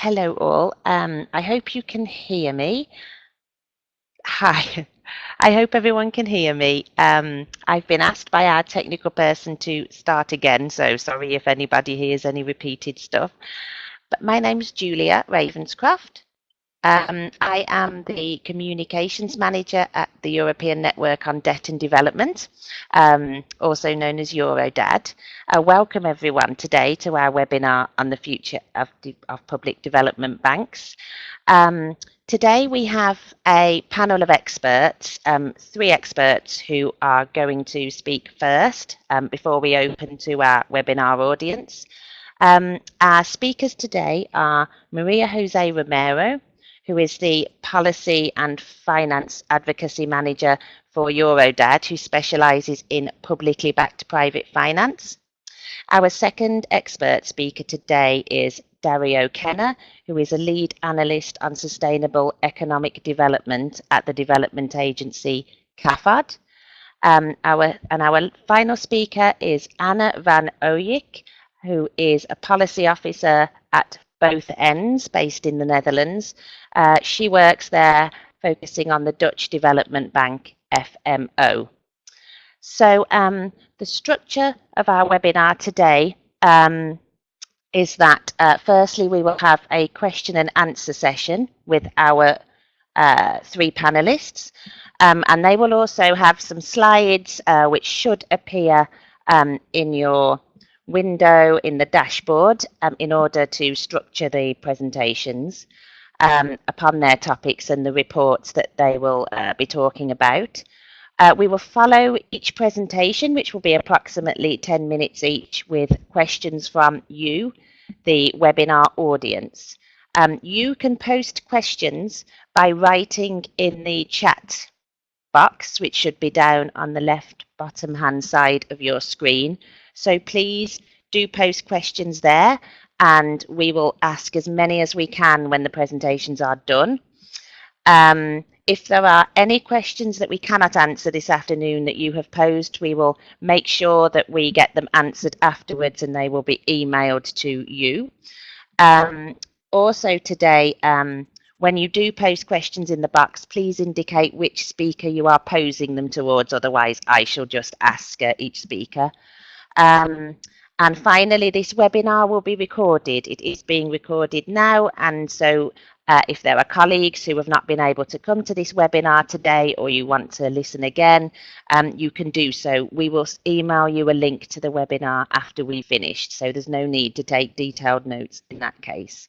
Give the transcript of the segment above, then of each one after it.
Hello all. I hope you can hear me. Hi. I hope everyone can hear me. I've been asked by our technical person to start again, so sorry if anybody hears any repeated stuff. But my name's Julia Ravenscroft. I am the Communications Manager at the European Network on Debt and Development, also known as Eurodad. Welcome everyone today to our webinar on the future of public development banks. Today we have a panel of experts, 3 experts who are going to speak first before we open to our webinar audience. Our speakers today are Maria Jose Romero, who is the Policy and Finance Advocacy Manager for Eurodad, who specialises in publicly backed private finance. Our second expert speaker today is Dario Kenner, who is a lead analyst on sustainable economic development at the development agency CAFOD. Our final speaker is Anna van Ooyek, who is a policy officer at Both Ends, based in the Netherlands. She works there focusing on the Dutch Development Bank, FMO. So the structure of our webinar today is that firstly we will have a question and answer session with our 3 panelists, and they will also have some slides which should appear in your window in the dashboard in order to structure the presentations upon their topics and the reports that they will be talking about. We will follow each presentation, which will be approximately 10 minutes each, with questions from you, the webinar audience. You can post questions by writing in the chat box, which should be down on the left bottom hand side of your screen. So please do post questions there, and we will ask as many as we can when the presentations are done. If there are any questions that we cannot answer this afternoon that you have posed, we will make sure that we get them answered afterwards and they will be emailed to you. Also today, when you do post questions in the box, please indicate which speaker you are posing them towards, otherwise I shall just ask each speaker. And finally, this webinar will be recorded. It is being recorded now, and so if there are colleagues who have not been able to come to this webinar today, or you want to listen again, you can do so. We will email you a link to the webinar after we've finished, so there's no need to take detailed notes in that case.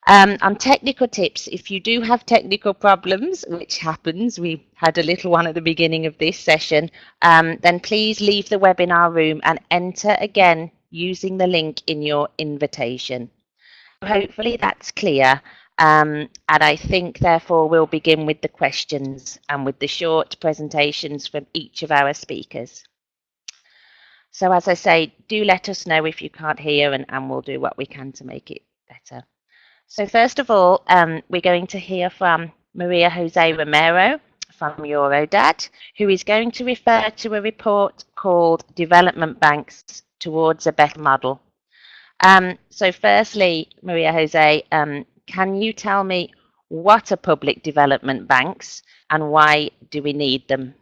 On technical tips, if you do have technical problems, which happens, we had a little one at the beginning of this session, then please leave the webinar room and enter again using the link in your invitation. Hopefully that's clear, and I think therefore we'll begin with the questions and with the short presentations from each of our speakers. So as I say, do let us know if you can't hear, and we'll do what we can to make it better. So first of all, we're going to hear from Maria Jose Romero from Eurodad, who is going to refer to a report called Development Banks Towards a Better Model. So firstly, Maria Jose, can you tell me what are public development banks and why do we need them?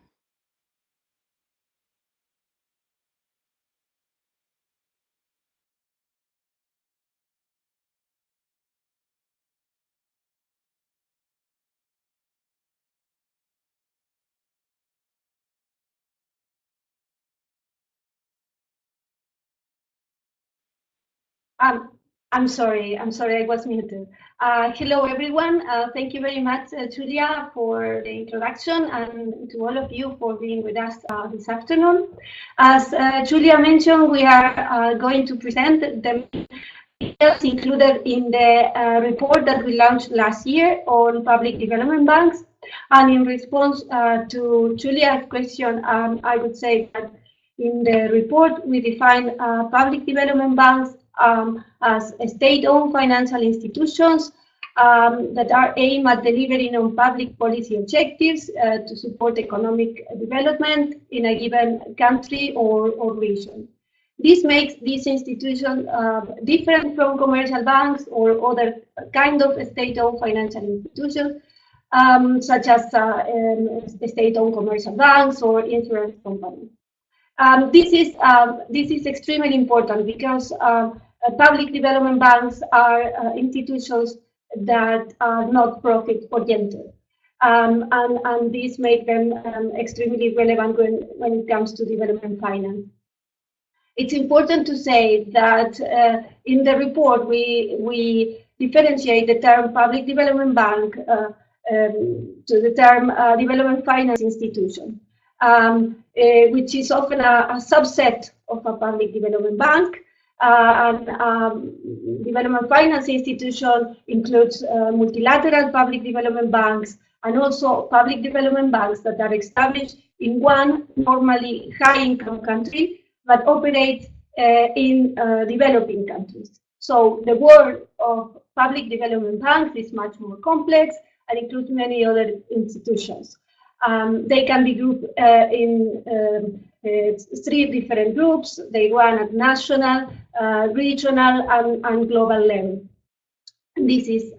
I'm sorry, I was muted. Hello, everyone. Thank you very much, Julia, for the introduction, and to all of you for being with us this afternoon. As Julia mentioned, we are going to present the details included in the report that we launched last year on public development banks. And in response to Julia's question, I would say that in the report, we define public development banks as state-owned financial institutions that are aimed at delivering on public policy objectives to support economic development in a given country or region. This makes these institutions different from commercial banks or other kind of state-owned financial institutions, such as state-owned commercial banks or insurance companies. This is extremely important because public development banks are institutions that are not profit-oriented. And this makes them extremely relevant when it comes to development finance. It's important to say that in the report we differentiate the term public development bank to the term development finance institution, which is often a subset of a public development bank. Development finance institution includes multilateral public development banks and also public development banks that are established in one normally high-income country but operate in developing countries. So the world of public development banks is much more complex and includes many other institutions. They can be grouped in 3 different groups. They run at national, regional, and global level. This is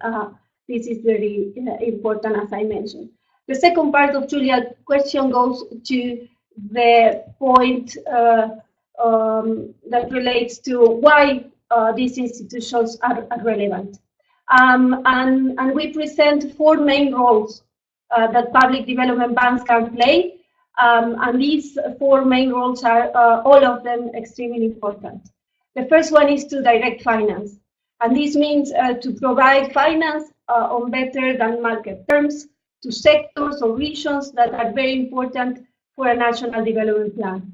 very important, as I mentioned. The second part of Julia's question goes to the point that relates to why these institutions are relevant. And we present 4 main roles that public development banks can play. And these 4 main roles are all of them extremely important. The first one is to direct finance. And this means to provide finance on better than market terms to sectors or regions that are very important for a national development plan.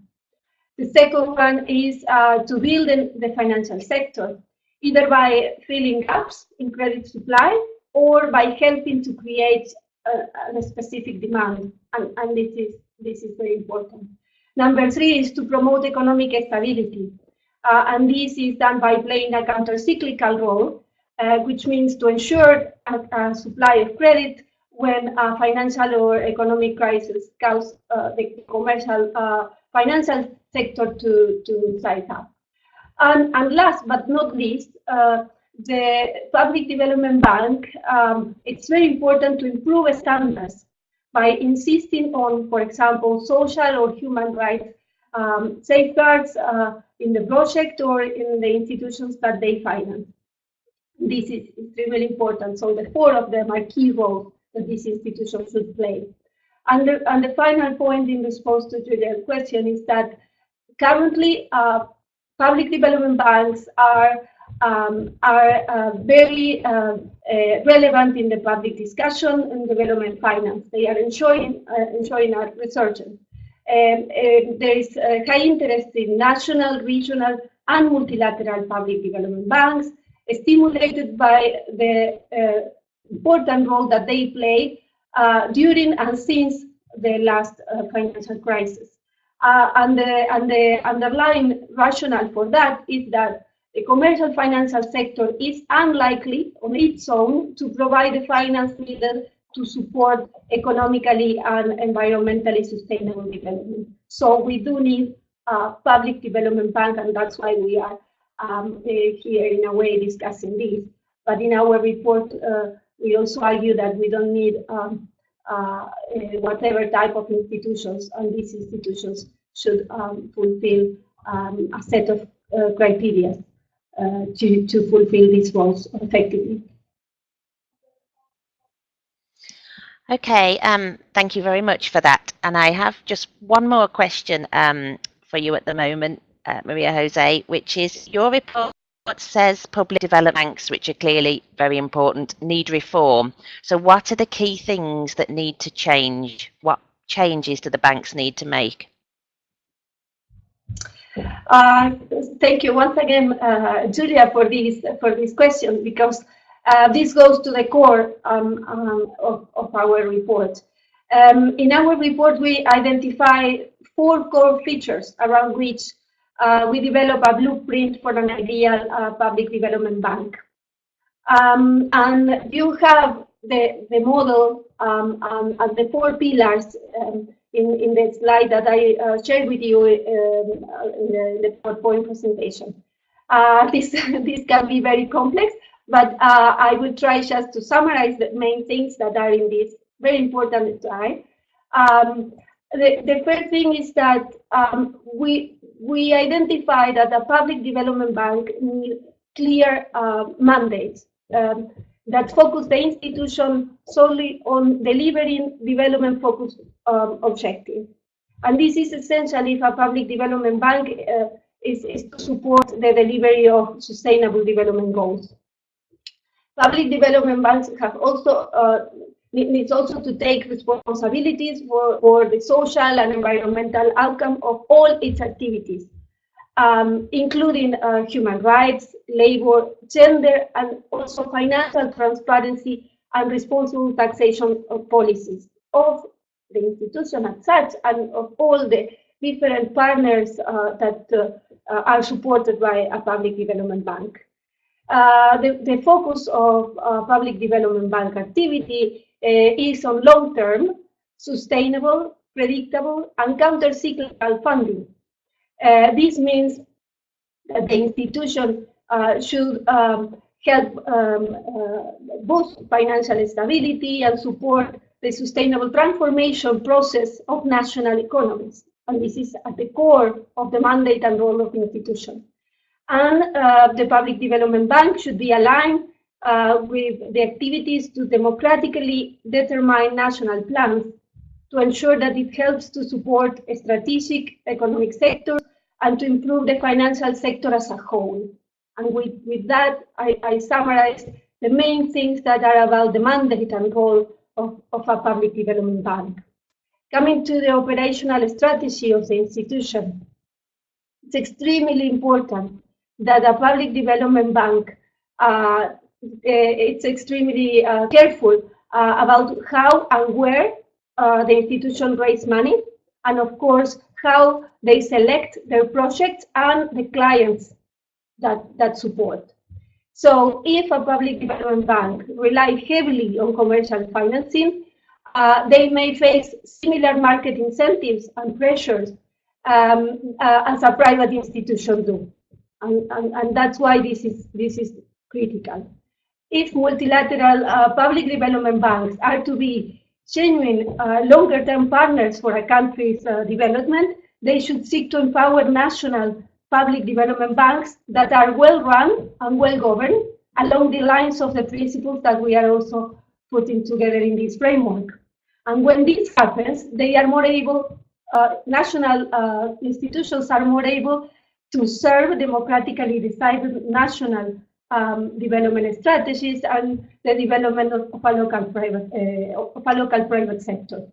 The second one is to build the financial sector, either by filling gaps in credit supply or by helping to create a specific demand, and this is very important. Number 3 is to promote economic stability, and this is done by playing a counter-cyclical role, which means to ensure a supply of credit when a financial or economic crisis causes the commercial financial sector to size up. And last but not least, the Public Development Bank, it's very important to improve standards by insisting on, for example, social or human rights safeguards in the project or in the institutions that they finance. This is extremely important. So the 4 of them are key roles that these institutions should play. And the final point in response to Julia's question is that currently public development banks are very relevant in the public discussion and development finance. They are enjoying our researchers. There is high interest in national, regional, and multilateral public development banks, stimulated by the important role that they play during and since the last financial crisis. And the underlying rationale for that is that the commercial financial sector is unlikely on its own to provide the finance needed to support economically and environmentally sustainable development. So we do need a public development bank, and that's why we are here in a way discussing this. But in our report, we also argue that we don't need whatever type of institutions, and these institutions should fulfill a set of criteria to fulfill these roles effectively. Okay, thank you very much for that. And I have just one more question for you at the moment, Maria Jose, which is your report says public development banks, which are clearly very important, need reform. So what are the key things that need to change? What changes do the banks need to make? Thank you once again, Julia, for this question, because this goes to the core of our report. In our report, we identify 4 core features around which we develop a blueprint for an ideal public development bank. And you have the model and the 4 pillars in the slide that I shared with you in the PowerPoint presentation. This can be very complex, but I will try just to summarize the main things that are in this very important slide. The first thing is that we identify that a public development bank needs clear mandates that focus the institution solely on delivering development-focused objectives. And this is essential if a public development bank is to support the delivery of sustainable development goals. Public development banks have also needs also to take responsibilities for the social and environmental outcome of all its activities, including human rights, labor, gender, and also financial transparency and responsible taxation policies of the institution as such and of all the different partners that are supported by a public development bank. The focus of public development bank activity is on long-term, sustainable, predictable, and counter-cyclical funding. This means that the institution should help boost financial stability and support the sustainable transformation process of national economies. And this is at the core of the mandate and role of the institution. And the Public Development Bank should be aligned with the activities to democratically determine national plans to ensure that it helps to support strategic economic sectors and to improve the financial sector as a whole. And with that, I summarize the main things that are about the mandate and role of a public development bank. Coming to the operational strategy of the institution, it's extremely important that a public development bank it's extremely careful about how and where the institution raise money, and of course how they select their projects and the clients that support. So if a public development bank relies heavily on commercial financing, they may face similar market incentives and pressures as a private institution do. And that's why this is critical. If multilateral public development banks are to be genuine longer-term partners for a country's development, they should seek to empower national public development banks that are well-run and well-governed along the lines of the principles that we are also putting together in this framework. And when this happens, they are more able, national institutions are more able to serve democratically decided national development strategies and the development of a local private sector.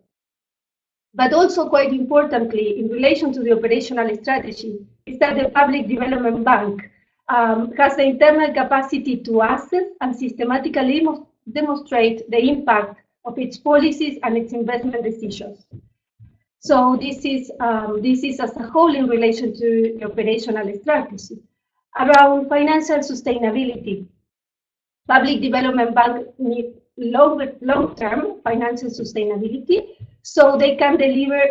But also, quite importantly, in relation to the operational strategy, is that the Public Development Bank has the internal capacity to assess and systematically demonstrate the impact of its policies and its investment decisions. So this is as a whole in relation to the operational strategy. Around financial sustainability, Public Development Bank need long-term financial sustainability so they can deliver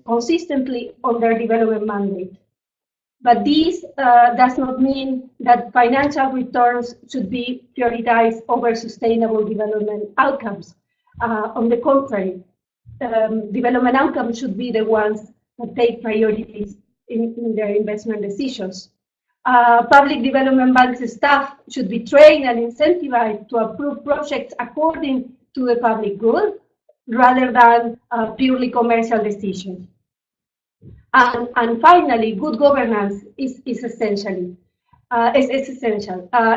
consistently on their development mandate. But this does not mean that financial returns should be prioritized over sustainable development outcomes. On the contrary, development outcomes should be the ones that take priorities in their investment decisions. Public development banks staff should be trained and incentivized to approve projects according to the public good rather than purely commercial decisions. And finally, good governance is essential,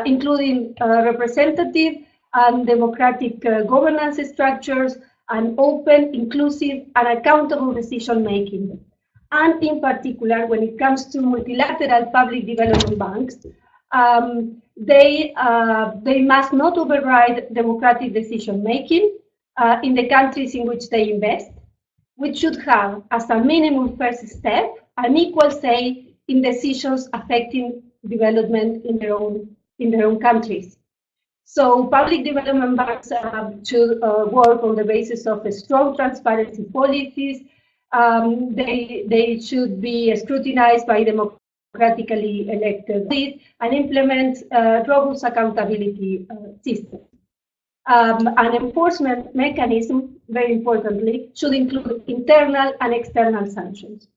including representative and democratic governance structures and open, inclusive, and accountable decision making. And in particular, when it comes to multilateral public development banks, they must not override democratic decision making in the countries in which they invest, which should have, as a minimum first step, an equal say in decisions affecting development in their own countries. So public development banks should work on the basis of strong transparency policies, They should be scrutinized by democratically elected and implement robust accountability systems. An enforcement mechanism, very importantly, should include internal and external sanctions.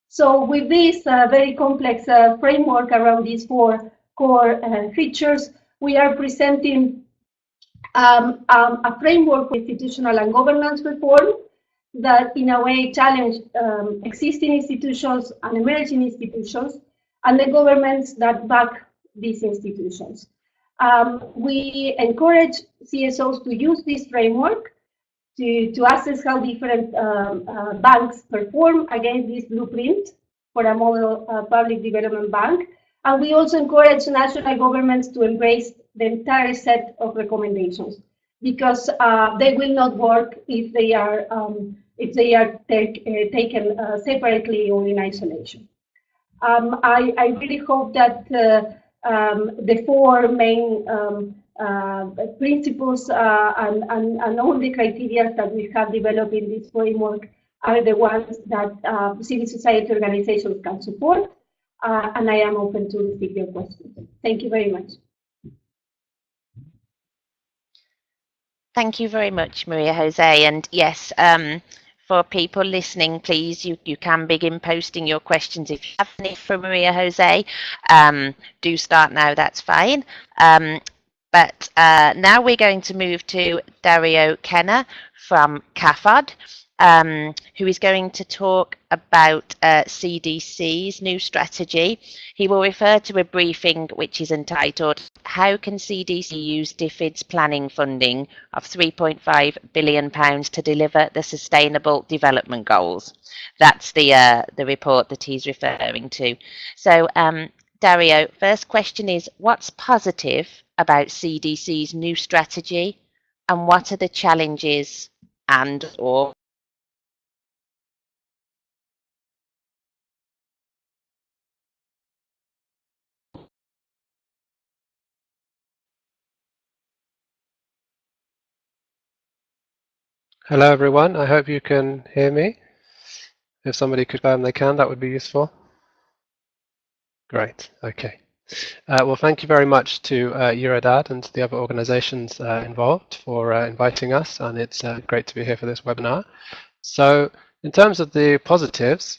So with this very complex framework around these four core features, we are presenting a framework for institutional and governance reform that in a way challenge existing institutions and emerging institutions and the governments that back these institutions. We encourage CSOs to use this framework to assess how different banks perform against this blueprint for a model public development bank. And we also encourage national governments to embrace the entire set of recommendations because they will not work if they are taken separately or in isolation. I really hope that the four main principles and all the criteria that we have developed in this framework are the ones that civil society organizations can support. And I am open to receive your questions. Thank you very much. Thank you very much, Maria Jose. And yes, for people listening, please, you can begin posting your questions if you have any for Maria Jose. Do start now, that's fine. But now we're going to move to Dario Kenner from CAFOD, who is going to talk about CDC's new strategy. He will refer to a briefing which is entitled, How can CDC use DFID's planning funding of £3.5 billion to deliver the Sustainable Development Goals? That's the report that he's referring to. So, Dario, first question is, what's positive about CDC's new strategy and what are the challenges and/or Hello everyone, I hope you can hear me. If somebody could confirm they can, that would be useful. Great, okay. Well, thank you very much to Eurodad and to the other organizations involved for inviting us, and it's great to be here for this webinar. So in terms of the positives,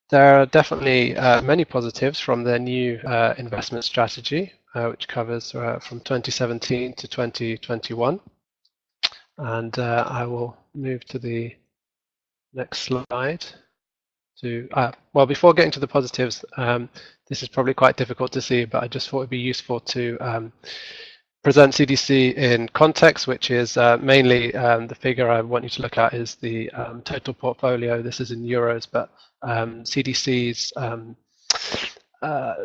there are definitely many positives from their new investment strategy, which covers from 2017 to 2021. And I will move to the next slide. Well, before getting to the positives, this is probably quite difficult to see, but I just thought it would be useful to present CDC in context, which is mainly the figure I want you to look at is the total portfolio. This is in euros, but CDC's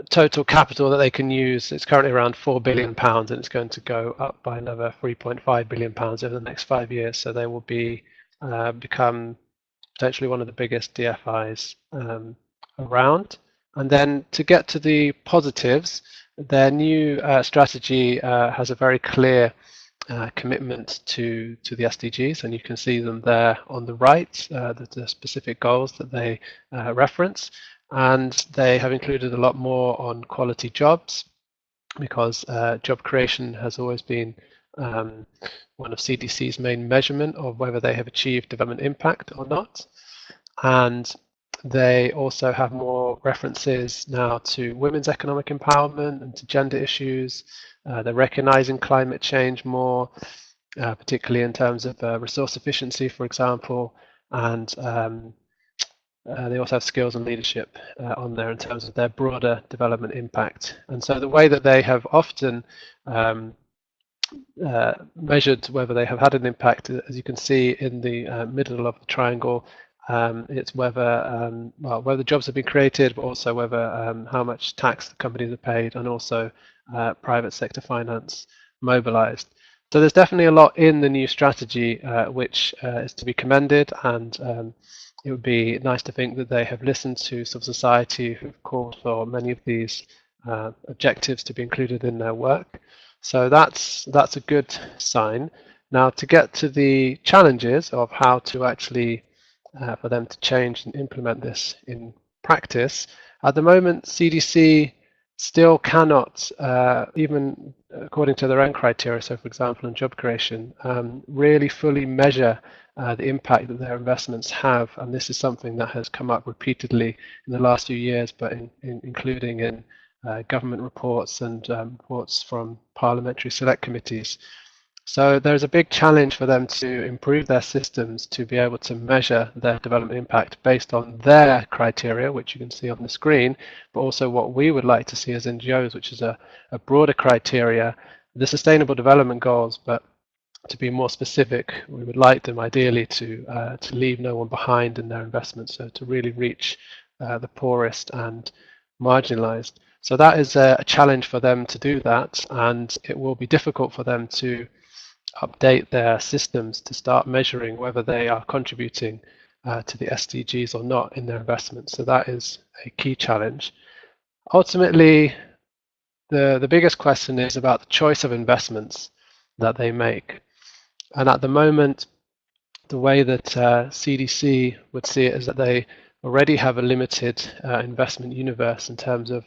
total capital that they can use, it's currently around £4 billion, and it's going to go up by another £3.5 billion over the next 5 years. So they will be become potentially one of the biggest DFIs around. And then to get to the positives, their new strategy has a very clear commitment to the SDGs, and you can see them there on the right, the specific goals that they reference. And they have included a lot more on quality jobs, because job creation has always been one of CDC's main measurement of whether they have achieved development impact or not. And they also have more references now to women's economic empowerment and to gender issues. They're recognizing climate change more, particularly in terms of resource efficiency, for example, and they also have skills and leadership on there in terms of their broader development impact. And so the way that they have often measured whether they have had an impact, as you can see in the middle of the triangle, it's whether whether jobs have been created, but also whether how much tax the companies have paid, and also private sector finance mobilized. So there's definitely a lot in the new strategy which is to be commended, and it would be nice to think that they have listened to civil society who've called for many of these objectives to be included in their work. So that's a good sign. Now, to get to the challenges of how to actually for them to change and implement this in practice. At the moment, CDC still cannot, even according to their own criteria, so for example in job creation, really fully measure the impact that their investments have, and this is something that has come up repeatedly in the last few years, but including in government reports and reports from parliamentary select committees. So there's a big challenge for them to improve their systems to be able to measure their development impact based on their criteria, which you can see on the screen, but also what we would like to see as NGOs, which is a broader criteria, the Sustainable Development Goals, but to be more specific, we would like them ideally to leave no one behind in their investments, so to really reach the poorest and marginalized. So that is a challenge for them to do that, and it will be difficult for them to update their systems to start measuring whether they are contributing to the SDGs or not in their investments. So that is a key challenge. Ultimately, the biggest question is about the choice of investments that they make. And at the moment, the way that CDC would see it is that they already have a limited investment universe in terms of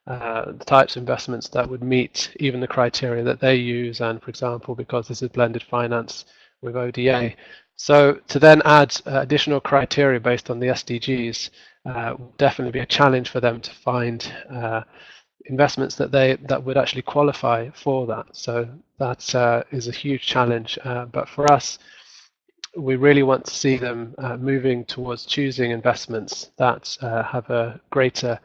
the types of investments that would meet even the criteria that they use, and for example, because this is blended finance with ODA. So to then add additional criteria based on the SDGs will definitely be a challenge for them to find investments that would actually qualify for that. So that is a huge challenge. But for us, we really want to see them moving towards choosing investments that have a greater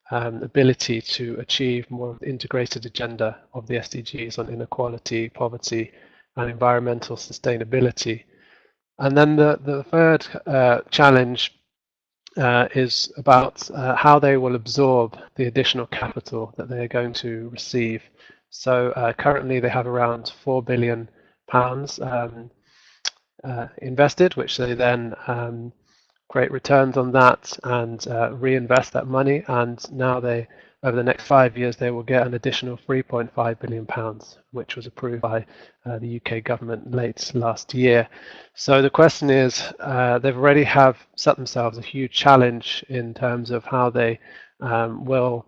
ability to achieve more of the integrated agenda of the SDGs on inequality, poverty, and environmental sustainability. And then the third challenge is about how they will absorb the additional capital that they are going to receive. So currently they have around £4 billion invested, which they then create returns on that and reinvest that money, and now over the next 5 years they will get an additional £3.5 billion, which was approved by the UK government late last year. So the question is, they've already have set themselves a huge challenge in terms of how they will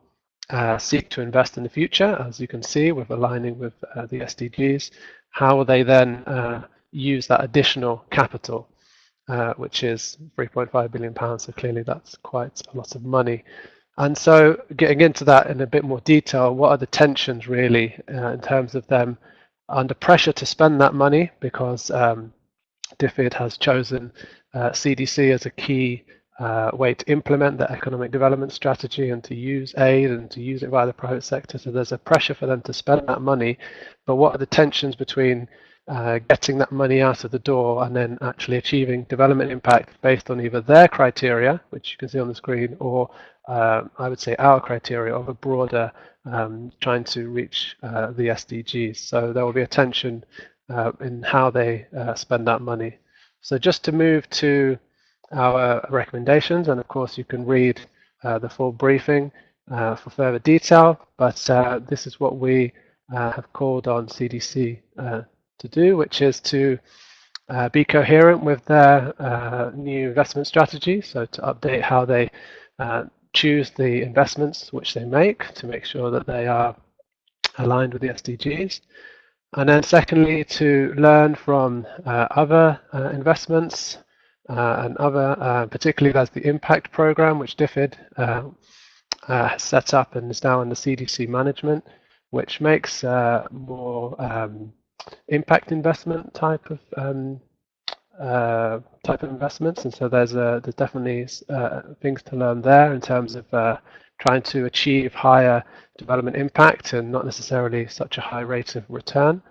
seek to invest in the future, as you can see, with aligning with the SDGs. How will they then use that additional capital, which is £3.5 billion, so clearly that's quite a lot of money. And so getting into that in a bit more detail, what are the tensions really in terms of them under pressure to spend that money, because DFID has chosen CDC as a key way to implement the economic development strategy and to use aid and to use it via the private sector. So there's a pressure for them to spend that money, but what are the tensions between getting that money out of the door and then actually achieving development impact based on either their criteria, which you can see on the screen, or I would say our criteria of a broader trying to reach the SDGs. So there will be a tension in how they spend that money. So just to move to our recommendations, and of course you can read the full briefing for further detail, but this is what we have called on CDC to do, which is to be coherent with their new investment strategy, so to update how they choose the investments which they make to make sure that they are aligned with the SDGs. And then secondly, to learn from other investments and other, particularly there's the impact program, which DFID has set up and is now under CDC management, which makes more impact investment type of investments. And so there's definitely things to learn there in terms of trying to achieve higher development impact and not necessarily such a high rate of return.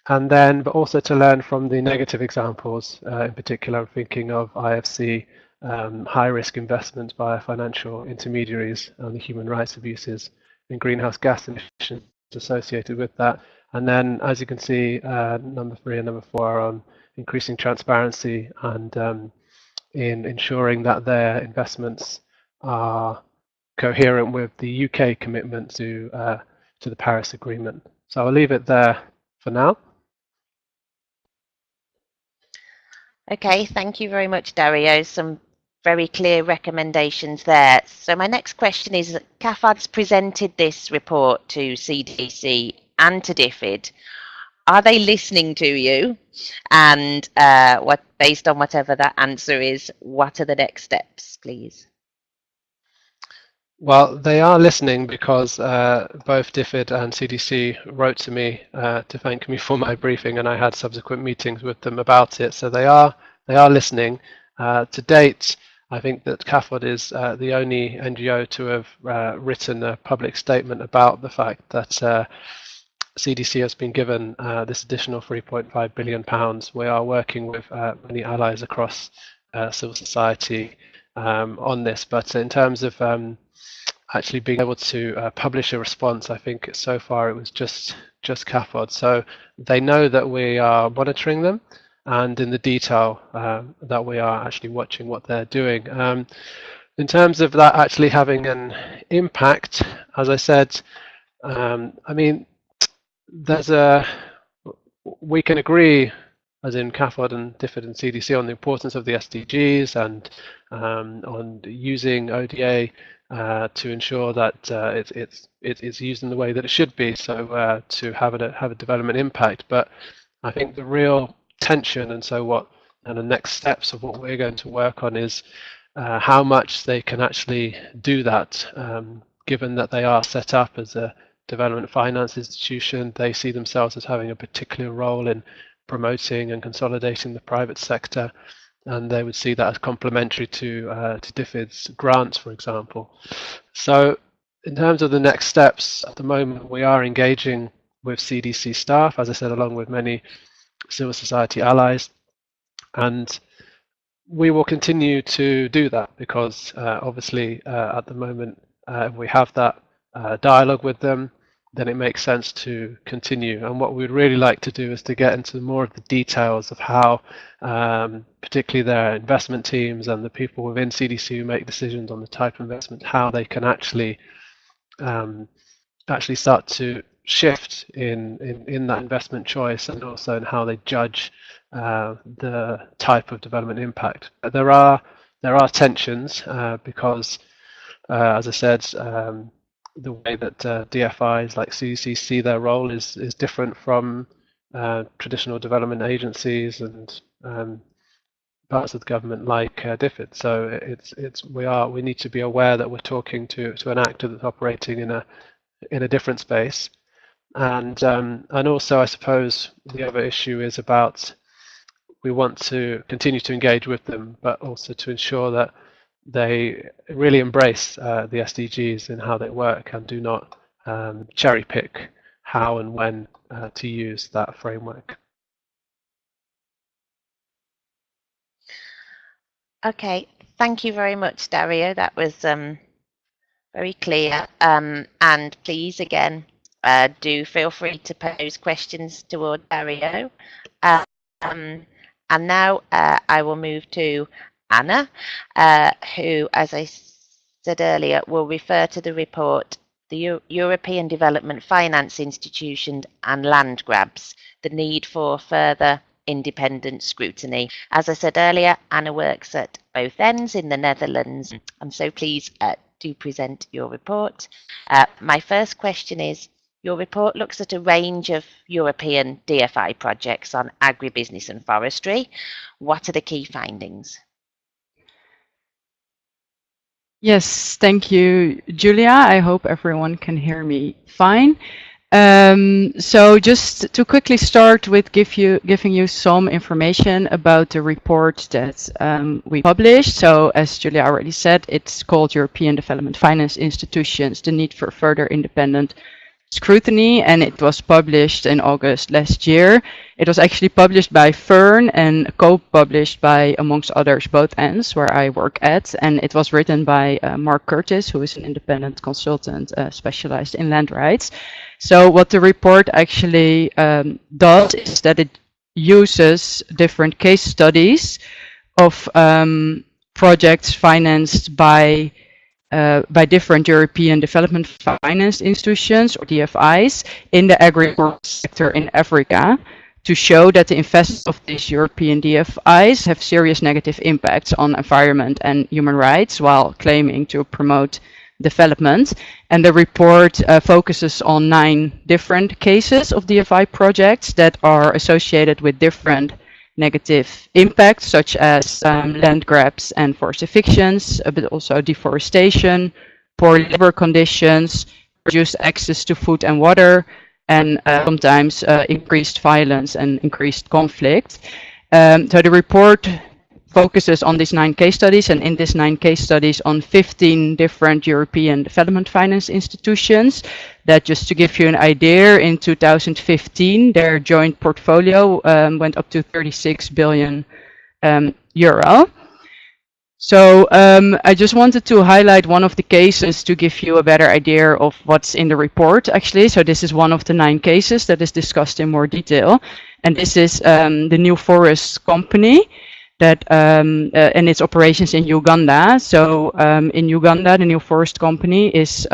And then, but also to learn from the negative examples, in particular, I'm thinking of IFC, high-risk investments by financial intermediaries and the human rights abuses and greenhouse gas emissions associated with that. And then, as you can see, number 3 and number 4 are on increasing transparency and in ensuring that their investments are coherent with the UK commitment to the Paris Agreement. So I'll leave it there for now. Okay, thank you very much, Dario. Some very clear recommendations there. So my next question is, CAFOD's presented this report to CDC and to DFID. Are they listening to you? And what, based on whatever that answer is, what are the next steps, please? Well, they are listening because both DFID and CDC wrote to me to thank me for my briefing, and I had subsequent meetings with them about it. So they are listening. To date, I think that CAFOD is the only NGO to have written a public statement about the fact that CDC has been given this additional £3.5 billion. We are working with many allies across civil society on this, but in terms of actually being able to publish a response, I think so far it was just CAFOD. So they know that we are monitoring them, and in the detail that we are actually watching what they're doing. In terms of that actually having an impact, as I said, I mean, we can agree, as in CAFOD and DFID and CDC, on the importance of the SDGs and on using ODA to ensure that it's used in the way that it should be, so to have a development impact. But I think the real tension and the next steps of what we're going to work on is how much they can actually do that, given that they are set up as a development finance institution. They see themselves as having a particular role in promoting and consolidating the private sector, and they would see that as complementary to DFID's grants, for example. So in terms of the next steps, at the moment we are engaging with CDC staff, as I said, along with many civil society allies, and we will continue to do that because obviously at the moment if we have that dialogue with them, then it makes sense to continue. And what we'd really like to do is to get into more of the details of how, particularly their investment teams and the people within CDC who make decisions on the type of investment, how they can actually start to shift in that investment choice, and also in how they judge the type of development impact. There are tensions because, as I said, the way that DFIs like CDC see their role is different from traditional development agencies and parts of the government like DFID. So we need to be aware that we're talking to an actor that's operating in a different space, and also I suppose the other issue is about we want to continue to engage with them, but also to ensure that they really embrace the SDGs in how they work and do not cherry pick how and when to use that framework. Okay, thank you very much, Dario. That was very clear. And please, again, do feel free to pose questions toward Dario. And now I will move to Anna, who, as I said earlier, will refer to the report, the European Development Finance Institutions and Land Grabs, the need for further independent scrutiny. As I said earlier, Anna works at both ends in the Netherlands, and so please do present your report. My first question is, your report looks at a range of European DFI projects on agribusiness and forestry. What are the key findings? Yes, thank you, Julia. I hope everyone can hear me fine. So just to quickly start with giving you some information about the report that we published. So as Julia already said, it's called European Development Finance Institutions, the Need for Further Independent Scrutiny, and it was published in August last year. It was actually published by FERN and co-published by, amongst others, both ends where I work at, and it was written by Mark Curtis, who is an independent consultant specialized in land rights. So what the report actually does is that it uses different case studies of projects financed by different European development finance institutions, or DFIs, in the agriculture sector in Africa, to show that the investments of these European DFIs have serious negative impacts on environment and human rights while claiming to promote development. And the report focuses on 9 different cases of DFI projects that are associated with different negative impacts, such as land grabs and forest evictions, but also deforestation, poor labor conditions, reduced access to food and water, and sometimes increased violence and increased conflict. So the report focuses on these 9 case studies, and in these 9 case studies on 15 different European development finance institutions. That, just to give you an idea, in 2015 their joint portfolio went up to 36 billion euro. So I just wanted to highlight one of the cases to give you a better idea of what's in the report, actually. So this is one of the 9 cases that is discussed in more detail, and this is the New Forest Company that and its operations in Uganda. So in Uganda, the New Forest Company is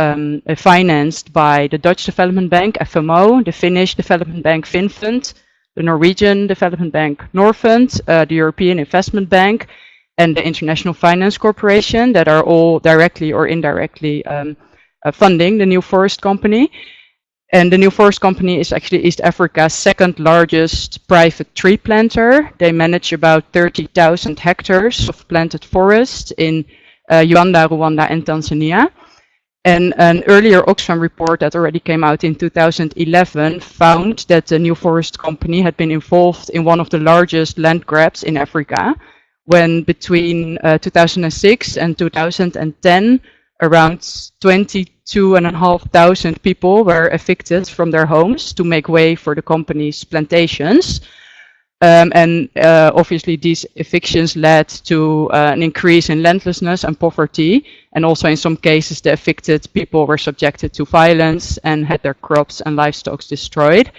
financed by the Dutch Development Bank, FMO, the Finnish Development Bank, Finfund, the Norwegian Development Bank, Norfund, the European Investment Bank, and the International Finance Corporation, that are all directly or indirectly funding the New Forest Company. And the New Forest Company is actually East Africa's 2nd largest private tree planter. They manage about 30,000 hectares of planted forest in Uganda, Rwanda, and Tanzania. And an earlier Oxfam report that already came out in 2011 found that the New Forest Company had been involved in one of the largest land grabs in Africa, when between 2006 and 2010, around 22,500 people were evicted from their homes to make way for the company's plantations. Obviously these evictions led to an increase in landlessness and poverty, and also in some cases the evicted people were subjected to violence and had their crops and livestock destroyed.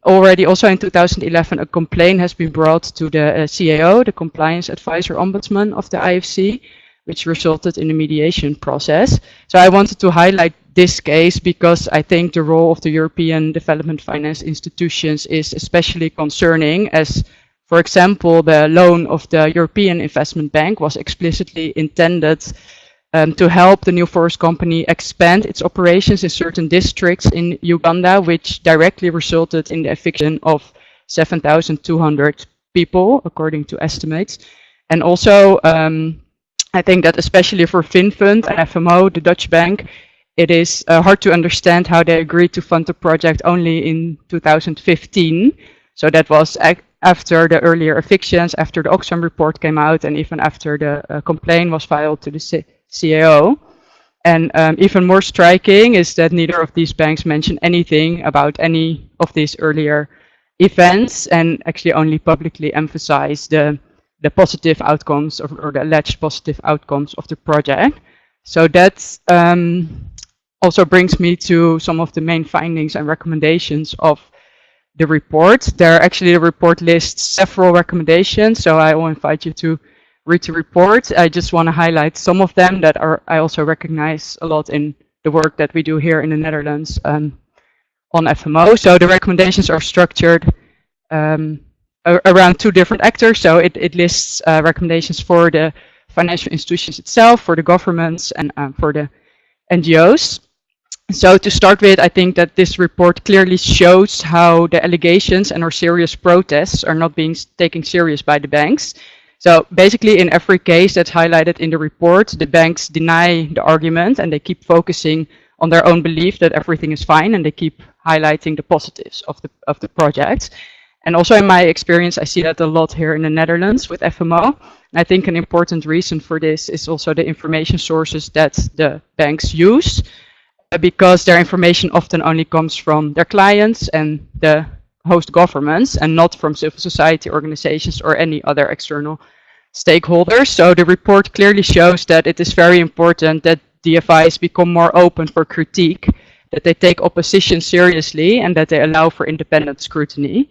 Already also in 2011 a complaint has been brought to the CAO, the Compliance Advisor Ombudsman of the IFC, which resulted in a mediation process. So I wanted to highlight this case because I think the role of the European development finance institutions is especially concerning, as, for example, the loan of the European Investment Bank was explicitly intended to help the New Forest Company expand its operations in certain districts in Uganda, which directly resulted in the eviction of 7,200 people, according to estimates. And also, I think that especially for Finfund and FMO, the Dutch bank, it is hard to understand how they agreed to fund the project only in 2015. So that was after the earlier evictions, after the Oxfam report came out, and even after the complaint was filed to the CAO. And even more striking is that neither of these banks mentioned anything about any of these earlier events, and actually only publicly emphasized the positive outcomes or the alleged positive outcomes of the project. So that also brings me to some of the main findings and recommendations of the report. The report lists several recommendations, so I will invite you to read the report. I just want to highlight some of them that I also recognize a lot in the work that we do here in the Netherlands on FMO. So the recommendations are structured around 2 different actors. So it lists recommendations for the financial institutions itself, for the governments, and for the NGOs. So to start with, I think that this report clearly shows how the allegations and our serious protests are not being taken serious by the banks. So basically in every case that's highlighted in the report, the banks deny the argument and they keep focusing on their own belief that everything is fine, and they keep highlighting the positives of the project. And also in my experience, I see that a lot here in the Netherlands with FMO. And I think an important reason for this is also the information sources that the banks use, because their information often only comes from their clients and the host governments, and not from civil society organizations or any other external stakeholders. So the report clearly shows that it is very important that DFIs become more open for critique, that they take opposition seriously, and that they allow for independent scrutiny.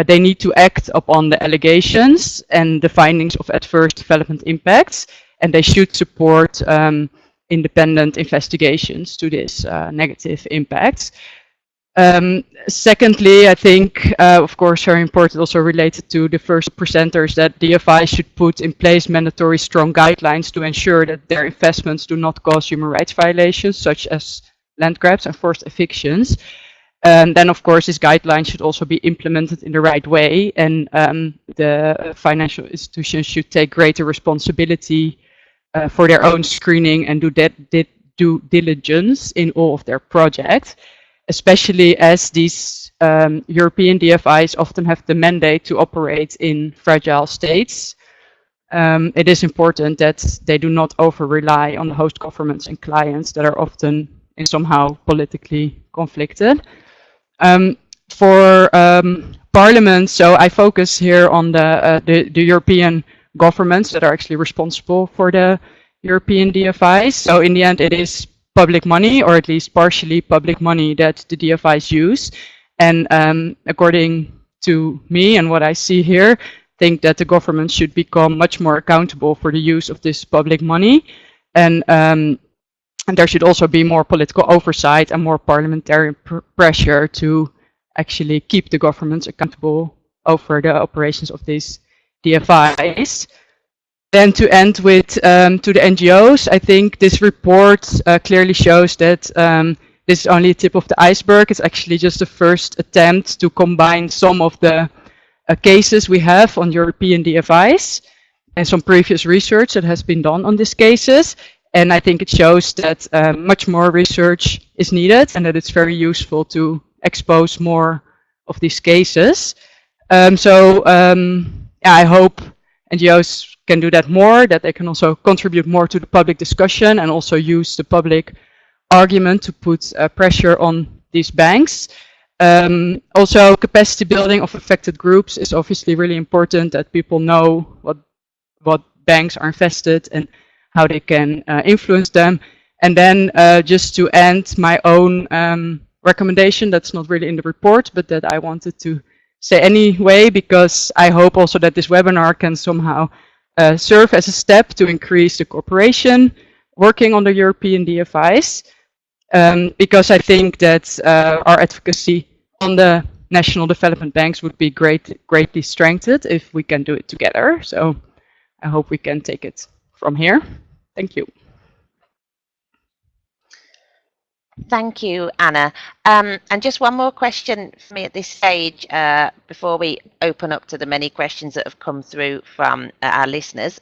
They need to act upon the allegations and the findings of adverse development impacts, and they should support independent investigations to these negative impacts. Secondly, I think, of course, very important, also related to the first presenters, that DFI should put in place mandatory strong guidelines to ensure that their investments do not cause human rights violations, such as land grabs and forced evictions. And then, of course, this guideline should also be implemented in the right way, and the financial institutions should take greater responsibility for their own screening and do diligence in all of their projects, especially as these European DFIs often have the mandate to operate in fragile states. It is important that they do not over-rely on the host governments and clients that are often in somehow politically conflicted. For Parliament, so I focus here on the European governments that are actually responsible for the European DFIs. So in the end, it is public money, or at least partially public money, that the DFIs use. And according to me and what I see here, I think that the government should become much more accountable for the use of this public money. And there should also be more political oversight and more parliamentary pressure to actually keep the governments accountable over the operations of these DFIs. Then to end with to the NGOs, I think this report clearly shows that this is only a tip of the iceberg. It's actually just the first attempt to combine some of the cases we have on European DFIs and some previous research that has been done on these cases. And I think it shows that much more research is needed and that it's very useful to expose more of these cases. I hope NGOs can do that more, that they can also contribute more to the public discussion and also use the public argument to put pressure on these banks. Also, capacity building of affected groups is obviously really important, that people know what banks are invested and how they can influence them. And then just to end, my own recommendation that's not really in the report, but that I wanted to say anyway, because I hope also that this webinar can somehow serve as a step to increase the cooperation working on the European DFIs, because I think that our advocacy on the national development banks would be greatly strengthened if we can do it together. So I hope we can take it from here. Thank you. Thank you, Anna. And just one more question for me at this stage before we open up to the many questions that have come through from our listeners.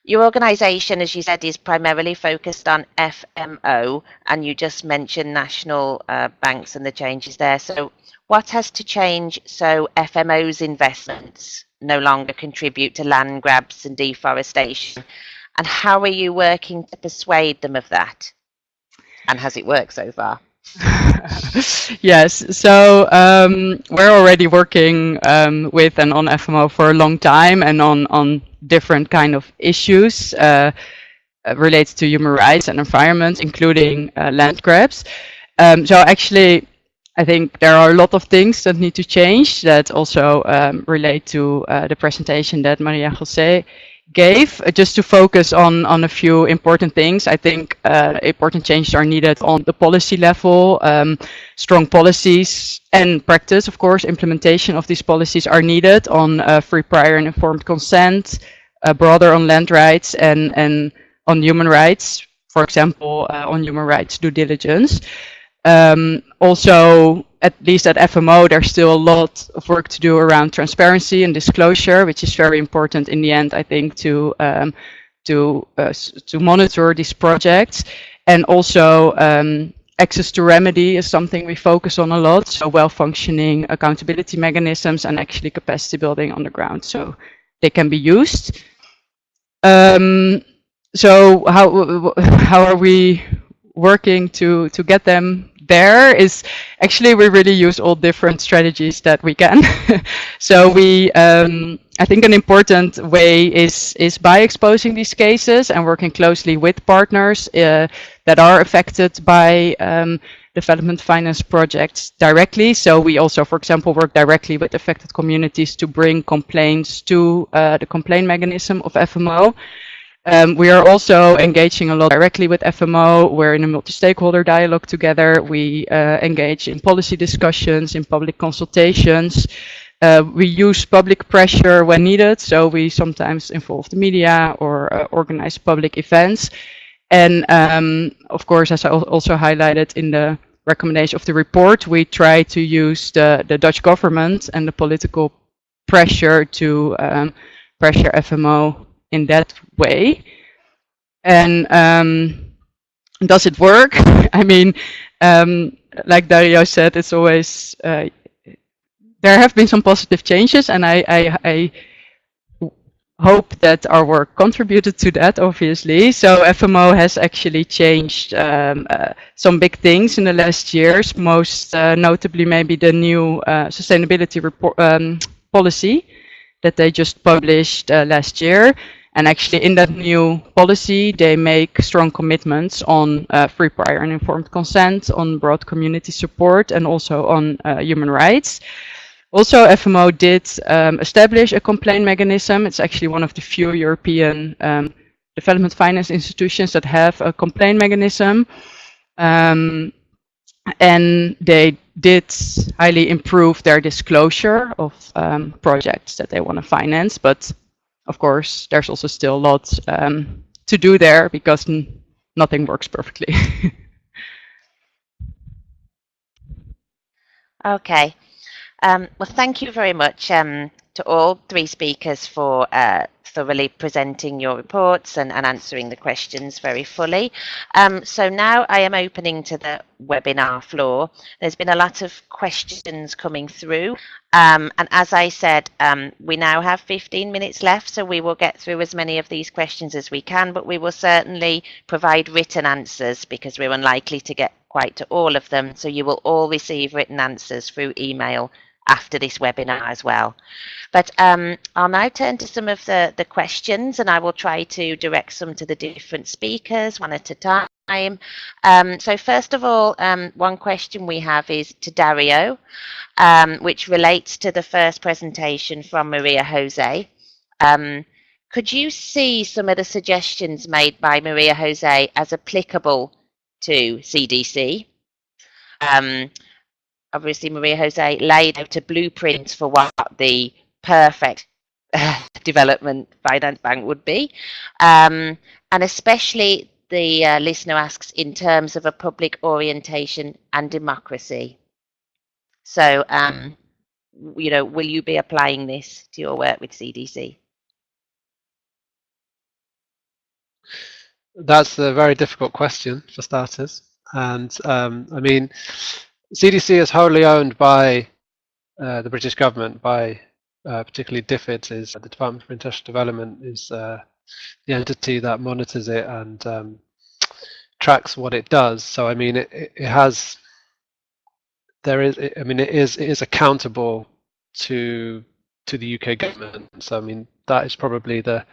Your organisation, as you said, is primarily focused on FMO, and you just mentioned national banks and the changes there. So what has to change so FMO's investments no longer contribute to land grabs and deforestation? And how are you working to persuade them of that? And has it worked so far? Yes, so we're already working with and on FMO for a long time, and on different kind of issues related to human rights and environment, including land grabs. So actually, I think there are a lot of things that need to change that also relate to the presentation that Maria José gave. Just to focus on a few important things, I think important changes are needed on the policy level. Strong policies and practice, of course, implementation of these policies are needed on free, prior and informed consent, broader on land rights and on human rights, for example, on human rights due diligence. Also, at least at FMO, there's still a lot of work to do around transparency and disclosure, which is very important in the end, I think, to monitor these projects. And also, access to remedy is something we focus on a lot. So well-functioning accountability mechanisms and actually capacity building on the ground, so they can be used. So how are we working to get them there? Is actually we really use all different strategies that we can. So we I think an important way is by exposing these cases and working closely with partners that are affected by development finance projects directly. So we also, for example, work directly with affected communities to bring complaints to the complaint mechanism of FMO. We are also engaging a lot directly with FMO. We're in a multi-stakeholder dialogue together. We engage in policy discussions, in public consultations. We use public pressure when needed, so we sometimes involve the media or organize public events. And of course, as I also highlighted in the recommendation of the report, we try to use the Dutch government and the political pressure to pressure FMO in that way. And does it work? I mean, like Dario said, it's always there have been some positive changes, and I hope that our work contributed to that, obviously. So FMO has actually changed some big things in the last years, most notably maybe the new sustainability report policy that they just published last year. And actually in that new policy, they make strong commitments on free, prior and informed consent, on broad community support, and also on human rights. Also, FMO did establish a complaint mechanism. It's actually one of the few European development finance institutions that have a complaint mechanism. And they did highly improve their disclosure of projects that they want to finance. But of course, there's also still a lot to do there because nothing works perfectly. Okay. Well, thank you very much to all three speakers for thoroughly presenting your reports and answering the questions very fully. So now I am opening to the webinar floor. There's been a lot of questions coming through. And as I said, we now have 15 minutes left, so we will get through as many of these questions as we can, but we will certainly provide written answers because we're unlikely to get quite to all of them. So you will all receive written answers through email after this webinar as well. But I'll now turn to some of the questions, and I will try to direct some to the different speakers one at a time. So first of all, one question we have is to Dario, which relates to the first presentation from Maria Jose. Could you see some of the suggestions made by Maria Jose as applicable to CDC? Obviously, Maria Jose laid out a blueprint for what the perfect development finance bank would be. And especially the listener asks in terms of a public orientation and democracy. So, you know, will you be applying this to your work with CDC? That's a very difficult question for starters. And I mean, CDC is wholly owned by the British government, by particularly DFID, is the Department for International Development, is the entity that monitors it and tracks what it does. So I mean, it has, there is, I mean, it is accountable to the UK government. So I mean, that is probably the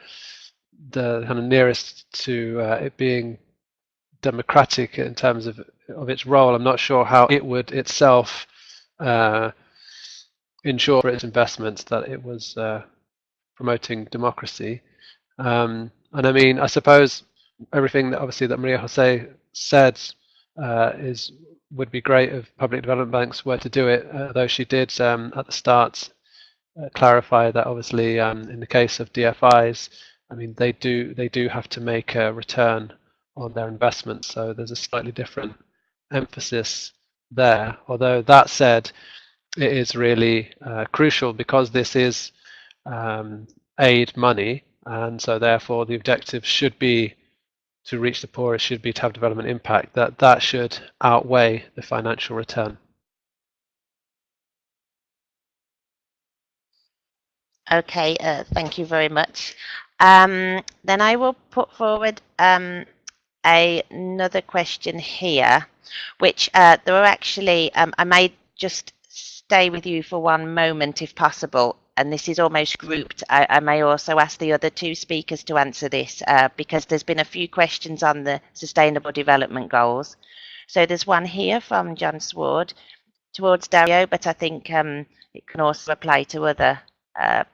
kind of nearest to it being democratic in terms of its role. I'm not sure how it would itself ensure for its investments that it was promoting democracy. And I mean, I suppose everything that obviously that Maria Jose said would be great if public development banks were to do it, though she did at the start clarify that obviously in the case of DFIs, I mean, they do have to make a return on their investments, so there's a slightly different emphasis there. Although that said, it is really crucial because this is aid money, and so therefore the objective should be to reach the poorest, should be to have development impact. That should outweigh the financial return. Okay, thank you very much. Then I will put forward another question here, which there are actually, I may just stay with you for one moment if possible, and this is almost grouped. I may also ask the other two speakers to answer this because there's been a few questions on the Sustainable Development Goals. So there's one here from John Sward towards Dario, but I think it can also apply to other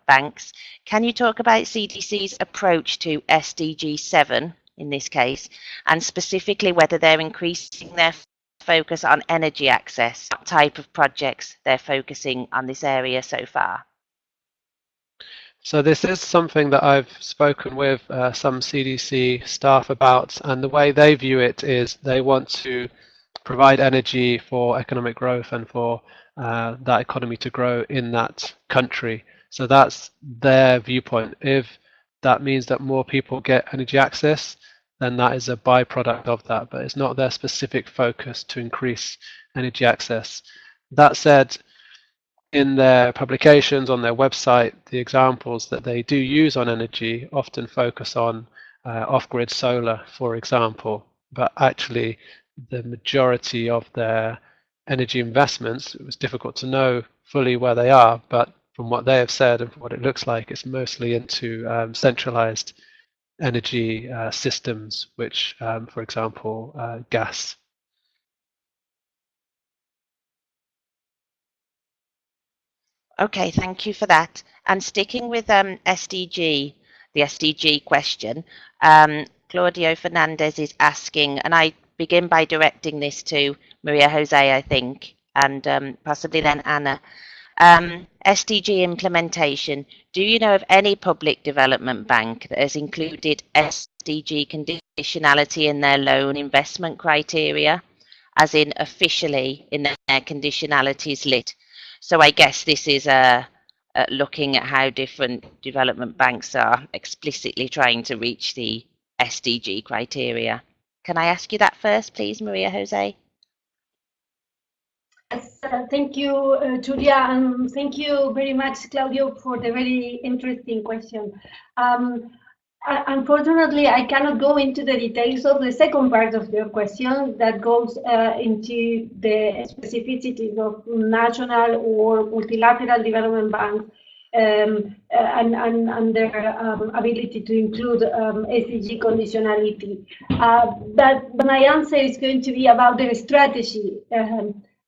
banks. Can you talk about CDC's approach to SDG 7 in this case, and specifically whether they're increasing their focus on energy access, what type of projects they're focusing on this area so far? So this is something that I've spoken with some CDC staff about, and the way they view it is they want to provide energy for economic growth and for that economy to grow in that country. So that's their viewpoint. If that means that more people get energy access, then that is a byproduct of that, but it's not their specific focus to increase energy access. That said, in their publications on their website, the examples that they do use on energy often focus on off-grid solar, for example, but actually the majority of their energy investments, it was difficult to know fully where they are, but from what they have said and from what it looks like, it's mostly into centralized energy systems, which, for example, gas. Okay, thank you for that. And sticking with the SDG question, Claudio Fernandez is asking, and I begin by directing this to Maria Jose, I think, and possibly then Anna. SDG implementation, do you know of any public development bank that has included SDG conditionality in their loan investment criteria, as in officially in their conditionalities lit? So I guess this is looking at how different development banks are explicitly trying to reach the SDG criteria. Can I ask you that first, please, Maria Jose? Yes, thank you, Julia, and thank you very much, Claudio, for the very interesting question. Unfortunately, I cannot go into the details of the second part of your question that goes into the specificities of national or multilateral development banks and their ability to include SDG conditionality. But my answer is going to be about their strategy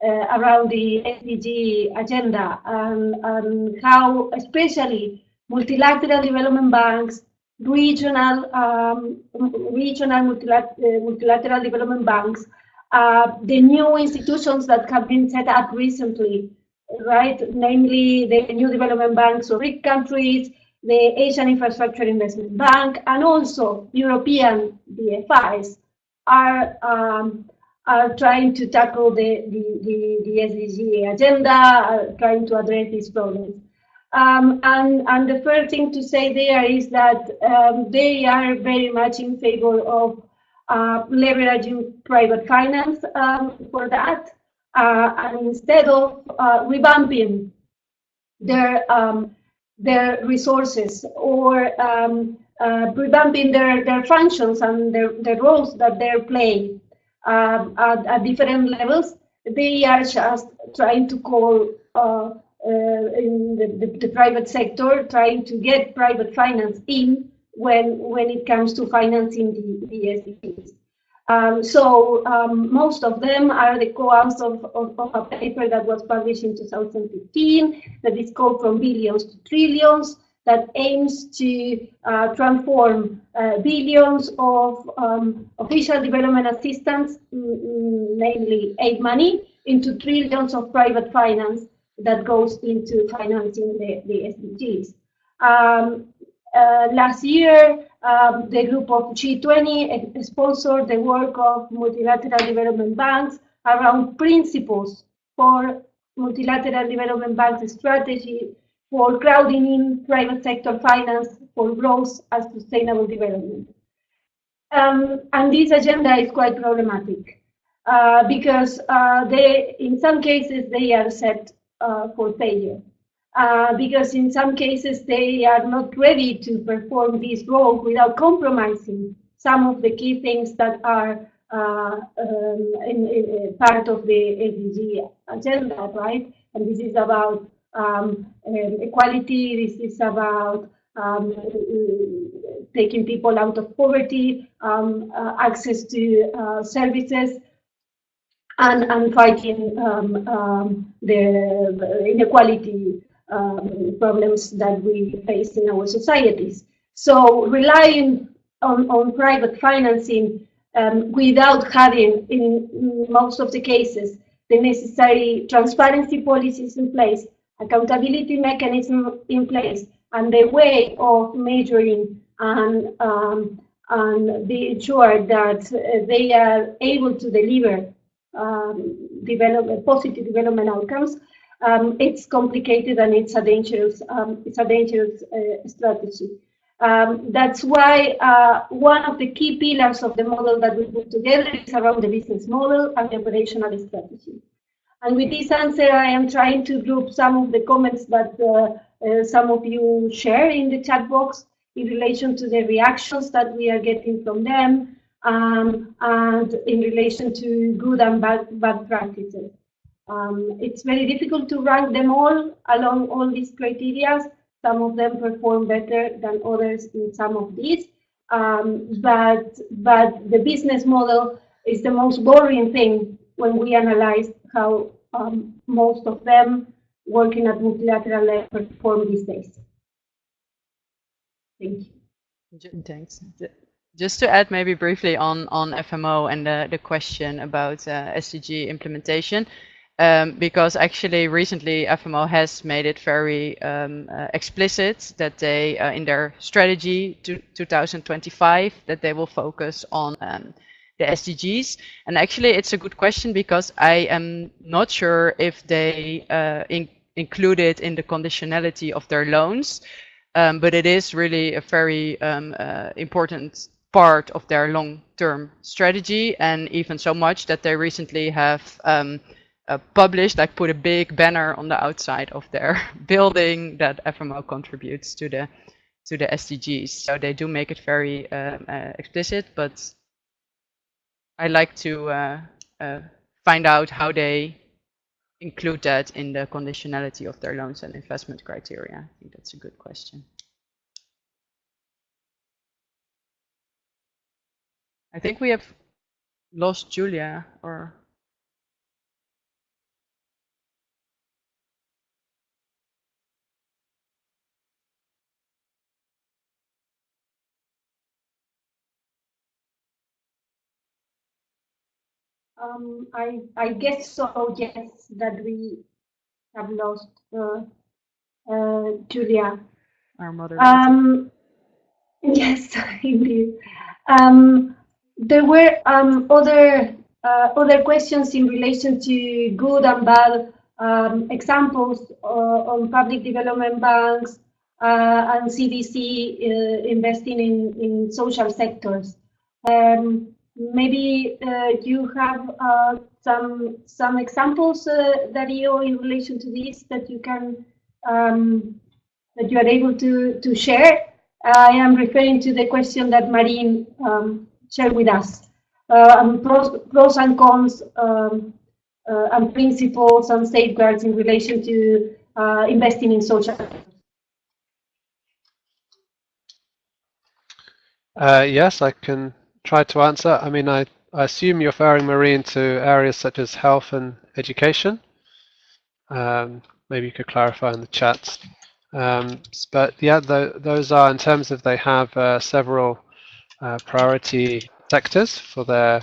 around the SDG agenda and how especially multilateral development banks, regional multilateral development banks, the new institutions that have been set up recently, right? Namely, the new development banks of rich countries, the Asian Infrastructure Investment Bank, and also European DFIs are trying to tackle the SDG agenda, trying to address these problems. And the first thing to say there is that they are very much in favor of leveraging private finance for that, and instead of revamping their resources or revamping their functions and their roles that they're playing at different levels, they are just trying to call in the private sector, trying to get private finance in when it comes to financing the SDGs. So most of them are the co-authors of a paper that was published in 2015 that is called From Billions to Trillions, that aims to transform billions of official development assistance, namely aid money, into trillions of private finance that goes into financing the SDGs. Last year, the group of G20 sponsored the work of multilateral development banks around principles for multilateral development banks strategy for crowding in private sector finance for growth and sustainable development. And this agenda is quite problematic because in some cases they are set for failure. Because in some cases they are not ready to perform this role without compromising some of the key things that are in part of the SDG agenda, right? And this is about equality, this is about taking people out of poverty, access to services, and fighting the inequality problems that we face in our societies. So relying on private financing without having, in most of the cases, the necessary transparency policies in place, accountability mechanism in place, and the way of measuring and being sure that they are able to deliver positive development outcomes, it's complicated and it's a dangerous strategy. That's why one of the key pillars of the model that we put together is around the business model and the operational strategy. And with this answer, I am trying to group some of the comments that some of you share in the chat box in relation to the reactions that we are getting from them, and in relation to good and bad practices. It's very difficult to rank them all along all these criteria. Some of them perform better than others in some of these, but the business model is the most boring thing when we analyze how most of them working at multilateral level perform these days. Thank you. Thanks. Just to add maybe briefly on FMO and the question about SDG implementation, because actually recently FMO has made it very explicit that they, in their strategy to 2025, that they will focus on the SDGs. And actually it's a good question because I am not sure if they include it in the conditionality of their loans, but it is really a very important part of their long-term strategy, and even so much that they recently have published, like put a big banner on the outside of their building that FMO contributes to the SDGs. So they do make it very explicit, but I like to find out how they include that in the conditionality of their loans and investment criteria. I think that's a good question. I think we have lost Julia, or I guess so, yes, that we have lost Julia. our moderator. Yes, indeed. There were other questions in relation to good and bad examples on public development banks and CDC investing in social sectors. Maybe you have some examples, Dario, in relation to this that you can that you are able to share. I am referring to the question that Marine shared with us, pros and cons and principles and safeguards in relation to investing in social. Yes, I can try to answer. I mean, I assume you're referring, Marine, to areas such as health and education. Maybe you could clarify in the chat. But yeah, those are, in terms of, they have several priority sectors for their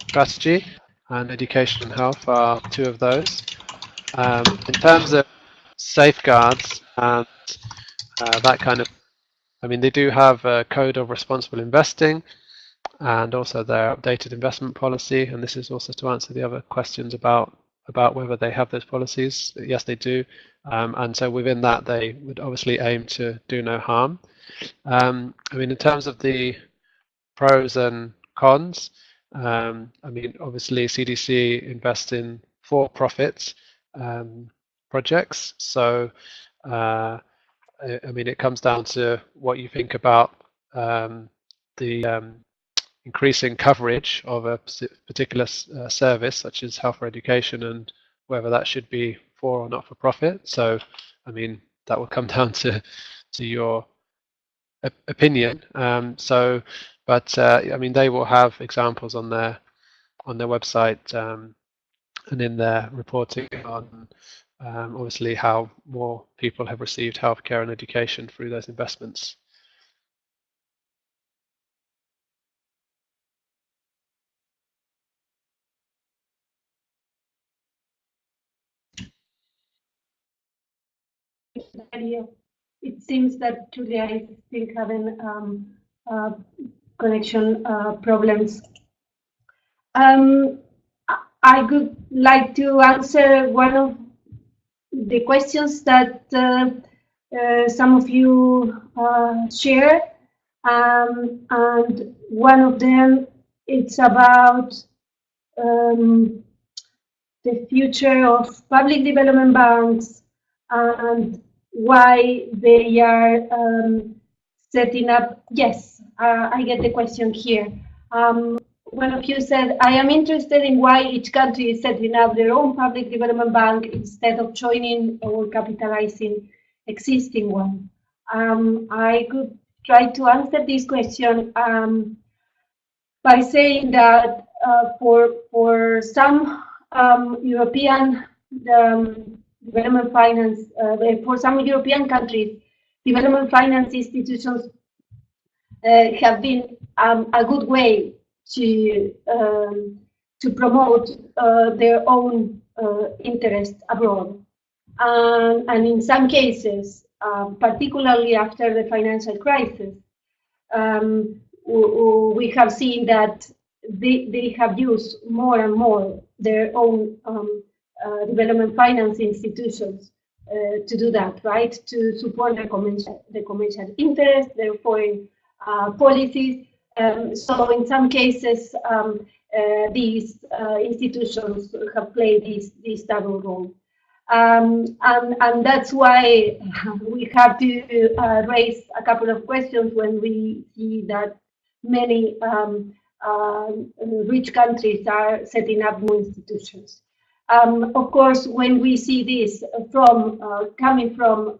strategy, and education and health are two of those. In terms of safeguards and that kind of, I mean, they do have a code of responsible investing and also their updated investment policy, and this is also to answer the other questions about whether they have those policies. Yes, they do, and so within that they would obviously aim to do no harm. I mean, in terms of the pros and cons, I mean, obviously CDC invests in for-profit projects, so I mean, it comes down to what you think about the increasing coverage of a particular service, such as health or education, and whether that should be for or not for profit. So, I mean, that will come down to your opinion. But I mean, they will have examples on their website and in their reporting on obviously how more people have received healthcare and education through those investments. It seems that Julia is still having connection problems. I would like to answer one of the questions that some of you share, and one of them it's about the future of public development banks and why they are setting up. Yes, I get the question here. One of you said, I am interested in why each country is setting up their own public development bank instead of joining or capitalizing existing one. I could try to answer this question by saying that for some European development finance, for some European countries, development finance institutions have been a good way to promote their own interests abroad. And in some cases, particularly after the financial crisis, we have seen that they have used more and more their own development finance institutions to do that, right? To support the commercial interest, their foreign policies. So in some cases, these institutions have played this double role. And that's why we have to raise a couple of questions when we see that many rich countries are setting up new institutions. Of course, when we see this from coming from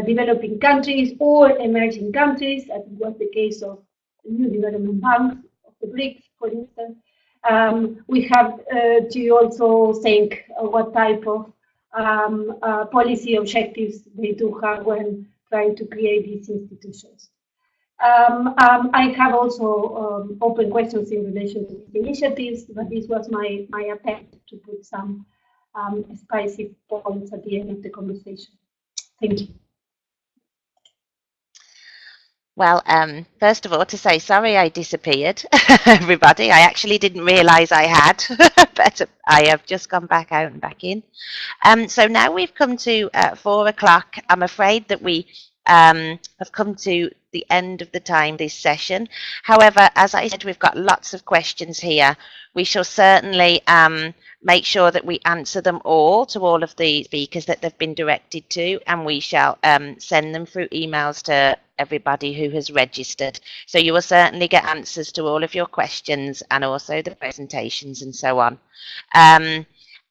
developing countries or emerging countries, as was the case of new development banks of the BRICS, for instance, we have to also think what type of policy objectives they do have when trying to create these institutions. I have also open questions in relation to these initiatives, but this was my attempt to put some spicy points at the end of the conversation. Thank you. Well, first of all, to say sorry I disappeared, everybody. I actually didn't realise I had, but I have just gone back out and back in. So now we've come to 4 o'clock. I'm afraid that we have come to the end of the time this session. However, as I said, we've got lots of questions here. We shall certainly make sure that we answer them all to all of the speakers that they've been directed to, and we shall send them through emails to everybody who has registered. So you will certainly get answers to all of your questions and also the presentations and so on.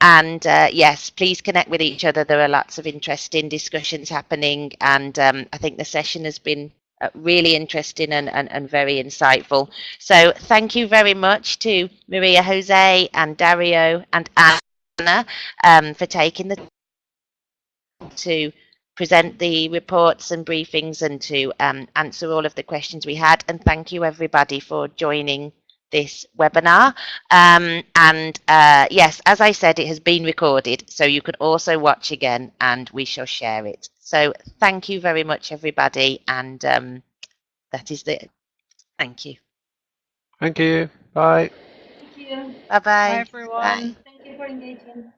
Yes, please connect with each other. There are lots of interesting discussions happening, and I think the session has been really interesting and very insightful. So thank you very much to Maria Jose and Dario and Anna for taking the time to present the reports and briefings and to answer all of the questions we had. And thank you everybody for joining this webinar. Yes, as I said, it has been recorded, so you can also watch again and we shall share it. So thank you very much, everybody. And that is it. Thank you. Thank you. Bye. Thank you. Bye-bye. Bye, everyone. Bye. Thank you for engaging.